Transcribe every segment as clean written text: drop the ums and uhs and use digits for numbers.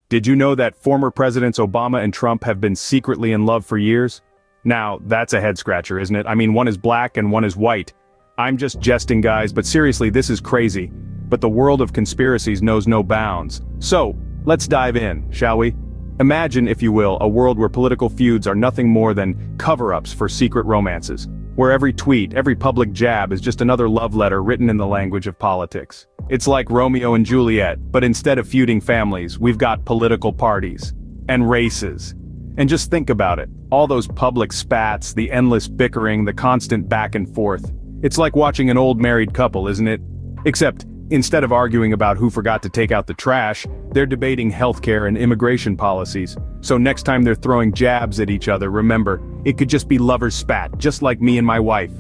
Did you know that former presidents Obama and Trump have been secretly in love for years? Now, that's a head-scratcher, isn't it? I mean, one is black and one is white. I'm just jesting, guys, but seriously, this is crazy. But the world of conspiracies knows no bounds. So, let's dive in, shall we? Imagine, if you will, a world where political feuds are nothing more than cover-ups for secret romances, where every tweet, every public jab is just another love letter written in the language of politics. It's like Romeo and Juliet, but instead of feuding families, we've got political parties. And races. And just think about it, all those public spats, the endless bickering, the constant back and forth. It's like watching an old married couple, isn't it? Except, instead of arguing about who forgot to take out the trash, they're debating healthcare and immigration policies. So next time they're throwing jabs at each other, remember, it could just be lovers spat, just like me and my wife.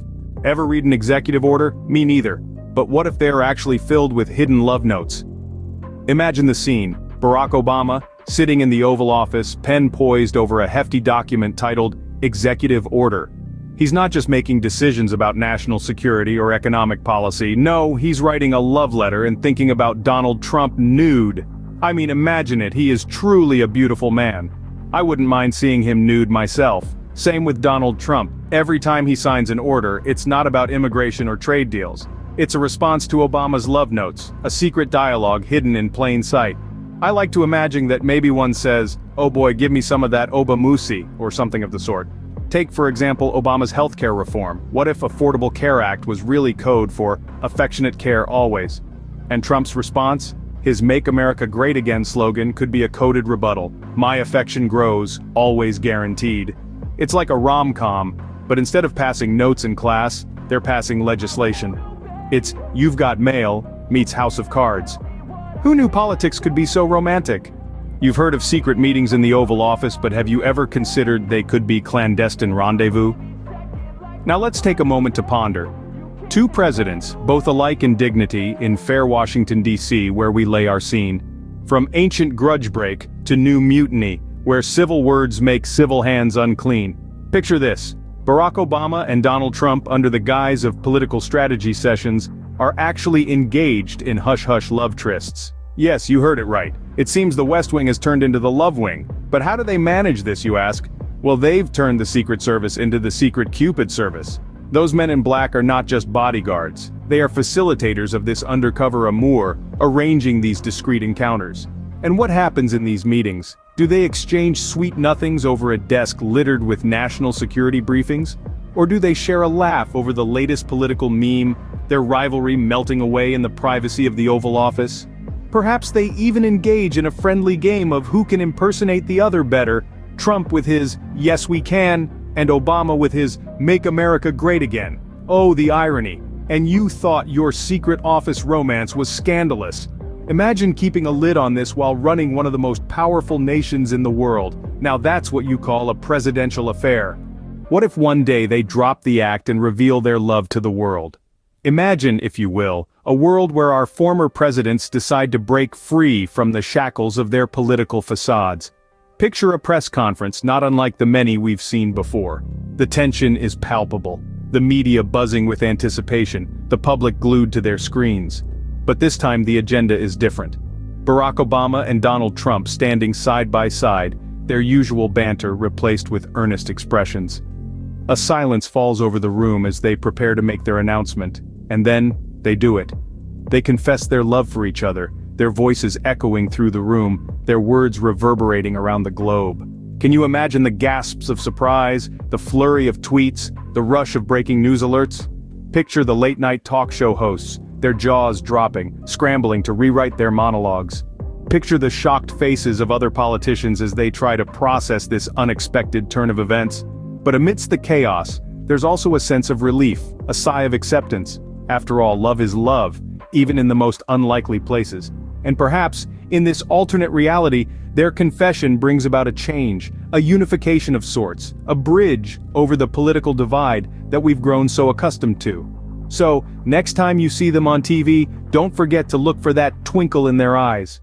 Ever read an executive order? Me neither. But what if they're actually filled with hidden love notes? Imagine the scene, Barack Obama, sitting in the Oval Office, pen poised over a hefty document titled Executive Order. He's not just making decisions about national security or economic policy, no, he's writing a love letter and thinking about Donald Trump nude. I mean, imagine it, he is truly a beautiful man. I wouldn't mind seeing him nude myself. Same with Donald Trump. Every time he signs an order, it's not about immigration or trade deals. It's a response to Obama's love notes, a secret dialogue hidden in plain sight. I like to imagine that maybe one says, "Oh boy, give me some of that Obamusi," or something of the sort. Take, for example, Obama's healthcare reform. What if Affordable Care Act was really code for affectionate care always? And Trump's response? His Make America Great Again slogan could be a coded rebuttal. My affection grows, always guaranteed. It's like a rom-com, but instead of passing notes in class, they're passing legislation. It's You've Got Mail meets House of Cards. Who knew politics could be so romantic? You've heard of secret meetings in the Oval Office, but have you ever considered they could be clandestine rendezvous? Now let's take a moment to ponder. Two presidents, both alike in dignity, in fair Washington, D.C., where we lay our scene. From ancient grudge break to new mutiny, where civil words make civil hands unclean. Picture this. Barack Obama and Donald Trump, under the guise of political strategy sessions, are actually engaged in hush-hush love trysts. Yes, you heard it right. It seems the West Wing has turned into the Love Wing. But how do they manage this, you ask? Well, they've turned the Secret Service into the Secret Cupid Service. Those men in black are not just bodyguards. They are facilitators of this undercover amour, arranging these discreet encounters. And what happens in these meetings? Do they exchange sweet nothings over a desk littered with national security briefings? Or do they share a laugh over the latest political meme, their rivalry melting away in the privacy of the Oval Office? Perhaps they even engage in a friendly game of who can impersonate the other better, Trump with his "Yes we can," and Obama with his "Make America Great Again." Oh, the irony. And you thought your secret office romance was scandalous. Imagine keeping a lid on this while running one of the most powerful nations in the world. Now that's what you call a presidential affair. What if one day they drop the act and reveal their love to the world? Imagine, if you will, a world where our former presidents decide to break free from the shackles of their political facades. Picture a press conference not unlike the many we've seen before. The tension is palpable, the media buzzing with anticipation, the public glued to their screens. But this time the agenda is different. Barack Obama and Donald Trump standing side by side, their usual banter replaced with earnest expressions. A silence falls over the room as they prepare to make their announcement, and then, they do it. They confess their love for each other, their voices echoing through the room, their words reverberating around the globe. Can you imagine the gasps of surprise, the flurry of tweets, the rush of breaking news alerts? Picture the late-night talk show hosts, their jaws dropping, scrambling to rewrite their monologues. Picture the shocked faces of other politicians as they try to process this unexpected turn of events. But amidst the chaos, there's also a sense of relief, a sigh of acceptance. After all, love is love, even in the most unlikely places. And perhaps, in this alternate reality, their confession brings about a change, a unification of sorts, a bridge over the political divide that we've grown so accustomed to. So, next time you see them on TV, don't forget to look for that twinkle in their eyes.